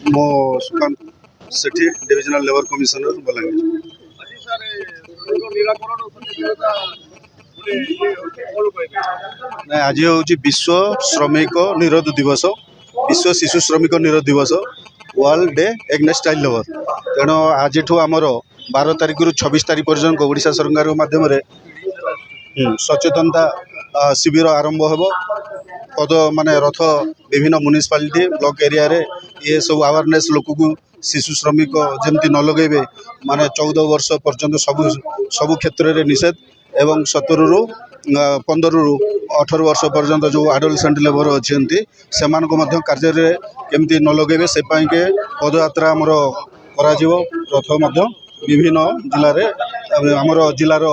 मो सुकांत सेठी divisional labour commissioner Balangir. आज हूँ विश्व श्रमिक निरोध दिवस, विश्व शिशु श्रमिक निरोध दिवस, world day against child labour. तेणु आज आमर 12 तारिख रु 26 तारिख पर्यटन ओडिशा सरकार माध्यम सचेतनता शिविर आरंभ हो पद माने रथ विभिन्न म्युनिसिपालिटी ब्लॉक एरिया रे ये सब अवेयरनेस लोक को शिशु श्रमिक जमती न लगेबे माने 14 वर्ष पर्यंत सबु क्षेत्र में निषेध एवं 17 रु 15 रु 18 वर्ष पर्यंत जो एडोलसेंट लेबर अच्छी से कार्य केमती न लगेबे से के पदयात्रा आमर करा रथ विभिन्न जिले में आमर जिलार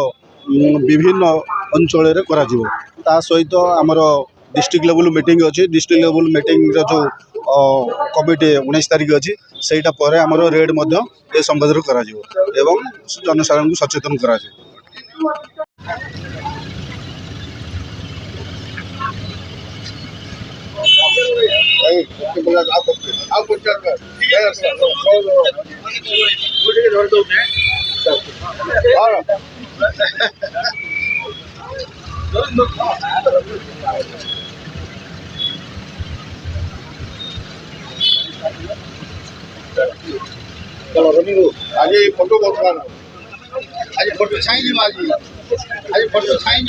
विभिन्न अंचल करा सहित आमर डिस्ट्रिक्ट लेवल मीटिंग अच्छी। डिस्ट्रिक्ट लेवल मीटिंग जो कमिटी 19 तारिख अच्छी सेटा पर आमर रेड ए संबंध करा एवं जनसाधारण को सचेतन करा। आज फोटो आज फोटो छाई आज फोटो छाई